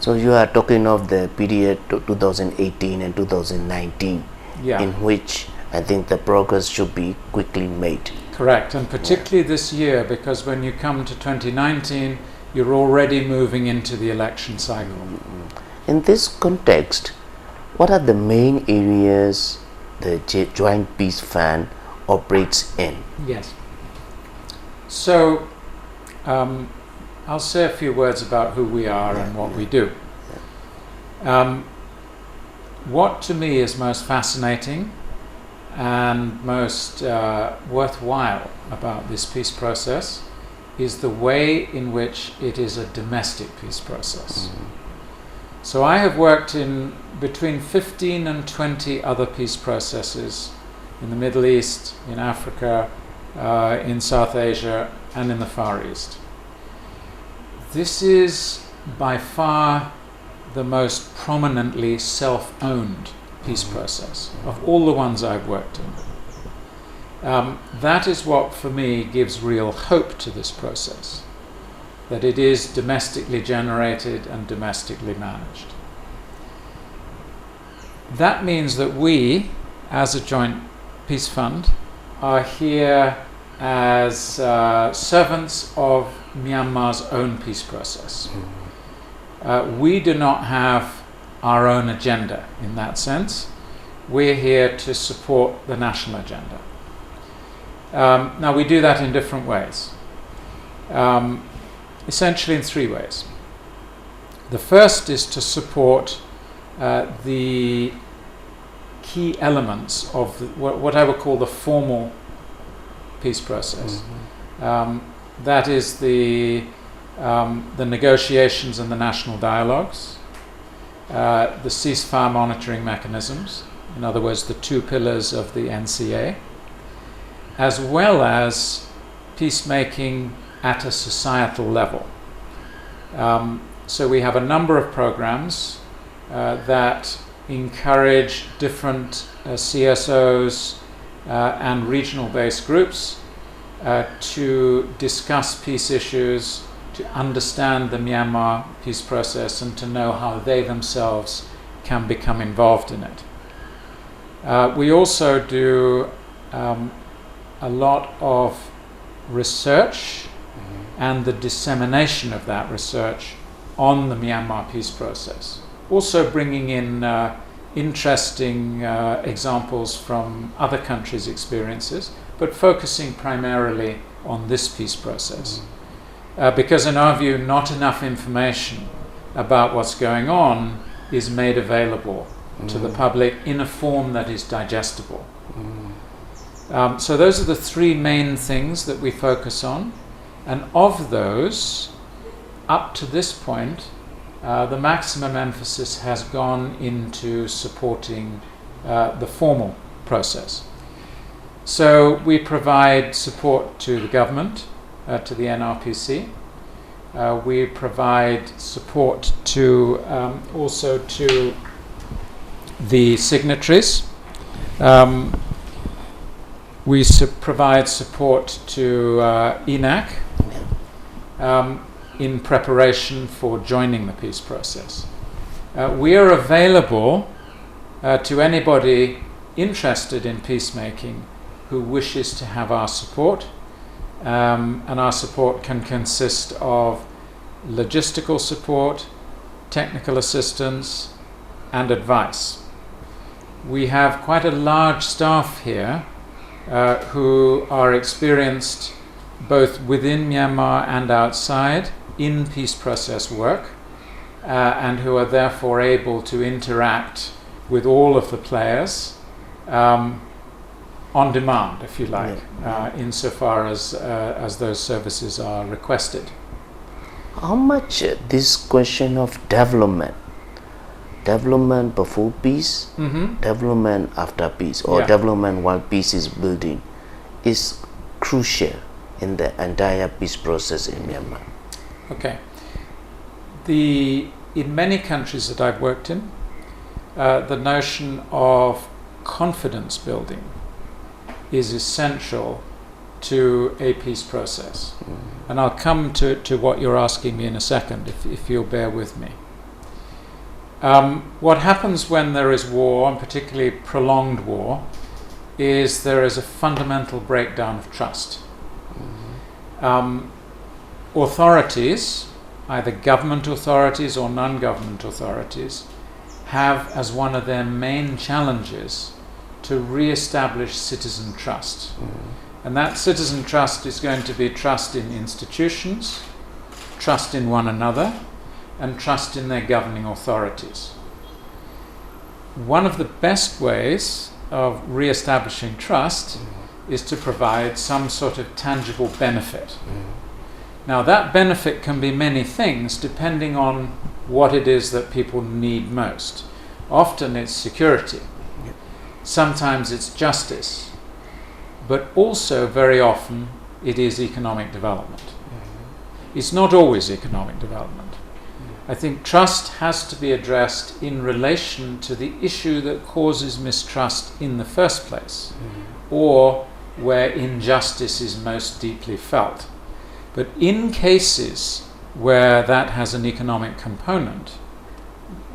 So you are talking of the period 2018 and 2019, in which I think the progress should be quickly made. Correct, and particularly this year, because when you come to 2019, you're already moving into the election cycle. In this context, what are the main areas the Joint Peace Fund operates in? Yes. So, I'll say a few words about who we are and what we do. What to me is most fascinating and most worthwhile about this peace process is the way in which it is a domestic peace process. So I have worked in between 15 and 20 other peace processes in the Middle East, in Africa, in South Asia, and in the Far East. This is by far the most prominently self-owned peace process of all the ones I've worked in. That is what, for me, gives real hope to this process, that it is domestically generated and domestically managed. That means that we, as a joint peace fund, are here as servants of Myanmar's own peace process. We do not have our own agenda in that sense. We're here to support the national agenda. Now, we do that in different ways, essentially in three ways. The first is to support the key elements of what I would call the formal peace process. That is the negotiations and the national dialogues, the ceasefire monitoring mechanisms, in other words, the two pillars of the NCA, as well as peacemaking at a societal level. So we have a number of programs that encourage different CSOs and regional-based groups to discuss peace issues, to understand the Myanmar peace process, and to know how they themselves can become involved in it. We also do a lot of research and the dissemination of that research on the Myanmar peace process. Also bringing in interesting examples from other countries' experiences, but focusing primarily on this peace process. Because in our view, not enough information about what's going on is made available to the public in a form that is digestible. So those are the three main things that we focus on. And of those, up to this point, the maximum emphasis has gone into supporting the formal process. So we provide support to the government, to the NRPC. We provide support to also to the signatories. We provide support to ENAC in preparation for joining the peace process. We are available to anybody interested in peacemaking who wishes to have our support, and our support can consist of logistical support, technical assistance, and advice. We have quite a large staff here who are experienced both within Myanmar and outside in peace process work, and who are therefore able to interact with all of the players on demand, if you like, insofar as those services are requested. How much this question of development before peace, development after peace, or development while peace is building, is crucial in the entire peace process in Myanmar? Okay. In many countries that I've worked in, the notion of confidence building is essential to a peace process. And I'll come to what you're asking me in a second, if you'll bear with me. What happens when there is war, and particularly prolonged war, is there is a fundamental breakdown of trust. Authorities, either government authorities or non-government authorities, have as one of their main challenges to re-establish citizen trust. And that citizen trust is going to be trust in institutions, trust in one another, and trust in their governing authorities. One of the best ways of re-establishing trust is to provide some sort of tangible benefit. Now, that benefit can be many things depending on what it is that people need most. Often it's security. Sometimes it's justice. But also, very often, it is economic development. It's not always economic development. I think trust has to be addressed in relation to the issue that causes mistrust in the first place, or where injustice is most deeply felt. But in cases where that has an economic component,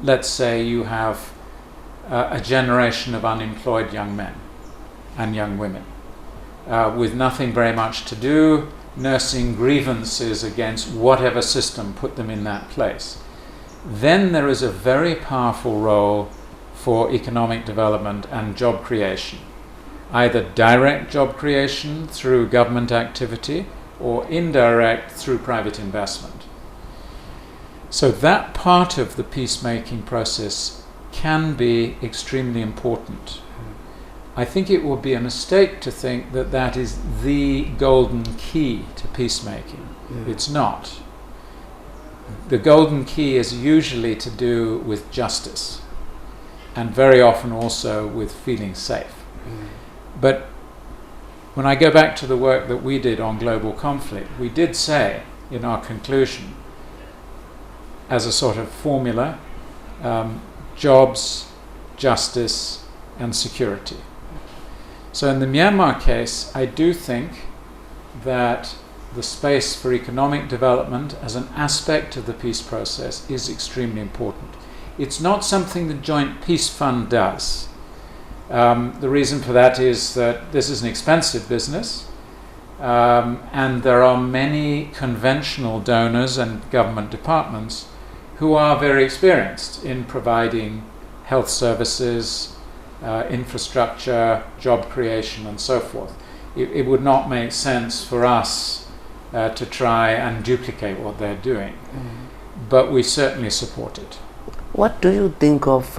let's say you have a generation of unemployed young men and young women with nothing very much to do, nursing grievances against whatever system put them in that place, then there is a very powerful role for economic development and job creation, either direct job creation through government activity or indirect through private investment. So that part of the peacemaking process can be extremely important. I think it would be a mistake to think that that is the golden key to peacemaking. It's not. The golden key is usually to do with justice, and very often also with feeling safe. But when I go back to the work that we did on global conflict, we did say in our conclusion, as a sort of formula, jobs, justice, and security. So in the Myanmar case, I do think that the space for economic development as an aspect of the peace process is extremely important. It's not something the Joint Peace Fund does. The reason for that is that this is an expensive business, and there are many conventional donors and government departments who are very experienced in providing health services, infrastructure, job creation, and so forth. It would not make sense for us to try and duplicate what they're doing, but we certainly support it. What do you think of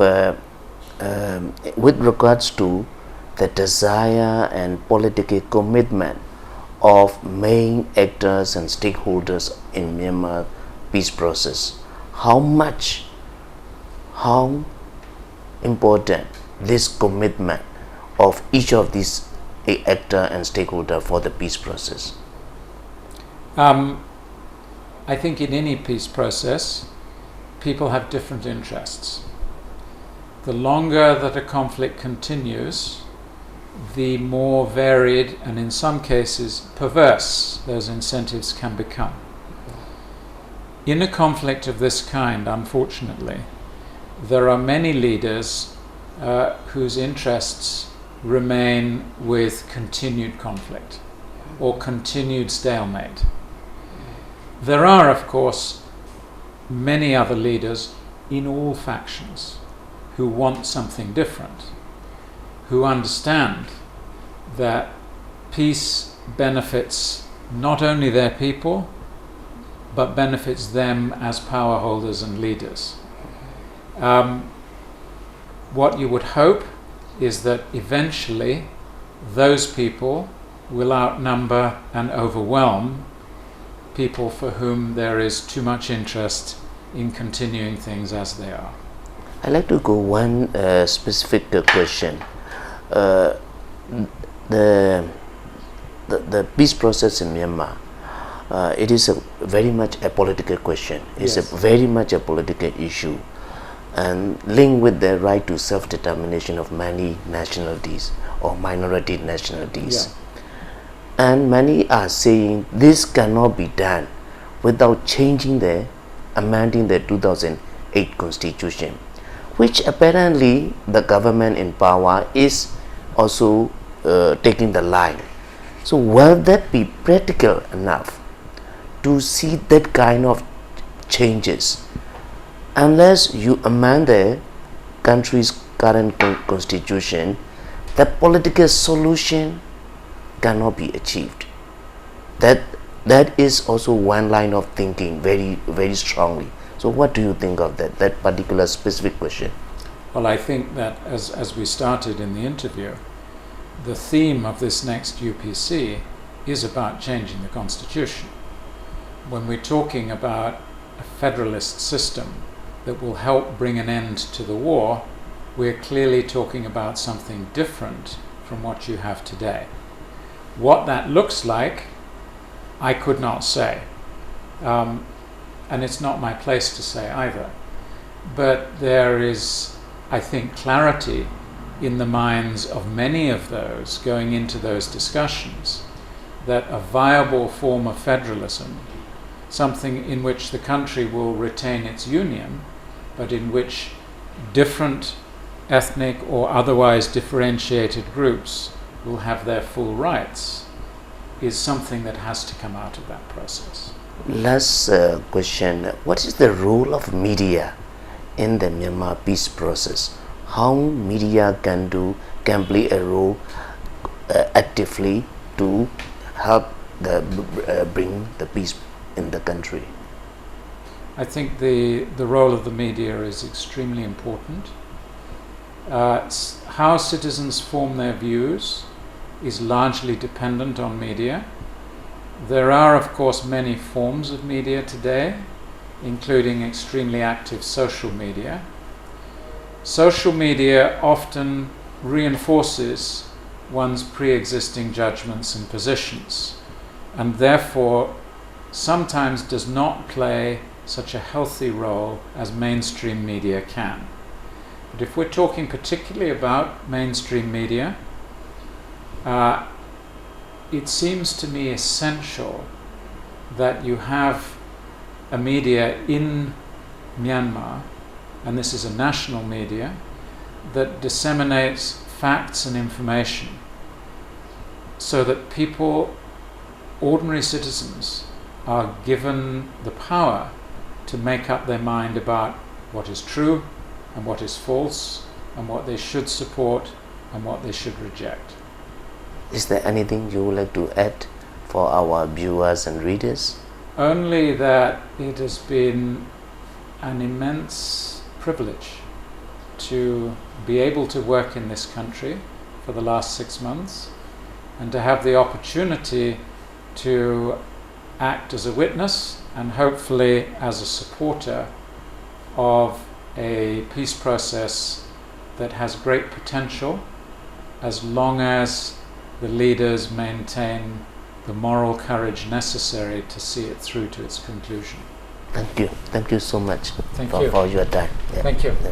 with regards to the desire and political commitment of main actors and stakeholders in Myanmar peace process? How important this commitment of each of these actor and stakeholder for the peace process? I think in any peace process, people have different interests. The longer that a conflict continues, the more varied and in some cases perverse those incentives can become. In a conflict of this kind, unfortunately, there are many leaders whose interests remain with continued conflict or continued stalemate. There are, of course, many other leaders in all factions who want something different, who understand that peace benefits not only their people, but benefits them as power holders and leaders. What you would hope is that eventually those people will outnumber and overwhelm people for whom there is too much interest in continuing things as they are. I'd like to go one specific question. The peace process in Myanmar, it is very much a political question. It's Yes. very much a political issue, and linked with the right to self-determination of many nationalities or minority nationalities. And many are saying this cannot be done without amending the 2008 constitution. which apparently the government in power is also taking the line. So will that be practical enough to see that kind of changes? Unless you amend the country's current constitution, the political solution cannot be achieved. That is also one line of thinking very strongly. So what do you think of that particular specific question? Well, I think that as we started in the interview, the theme of this next UPC is about changing the constitution. When we're talking about a federalist system that will help bring an end to the war, we're clearly talking about something different from what you have today. What that looks like, I could not say. And it's not my place to say either. But there is, I think, clarity in the minds of many of those going into those discussions that a viable form of federalism, something in which the country will retain its union, but in which different ethnic or otherwise differentiated groups will have their full rights, is something that has to come out of that process. Last question, what is the role of media in the Myanmar peace process? How media can play a role actively to help bring the peace in the country? I think the role of the media is extremely important. How citizens form their views is largely dependent on media. There are, of course, many forms of media today, including extremely active social media. Social media often reinforces one's pre-existing judgments and positions, and therefore sometimes does not play such a healthy role as mainstream media can. But if we're talking particularly about mainstream media, it seems to me essential that you have a media in Myanmar, and this is a national media, that disseminates facts and information so that people, ordinary citizens, are given the power to make up their mind about what is true and what is false and what they should support and what they should reject. Is there anything you would like to add for our viewers and readers? Only that it has been an immense privilege to be able to work in this country for the last 6 months and to have the opportunity to act as a witness and hopefully as a supporter of a peace process that has great potential, as long as the leaders maintain the moral courage necessary to see it through to its conclusion. Thank you so much Thank for you. your time. Thank you. Yeah.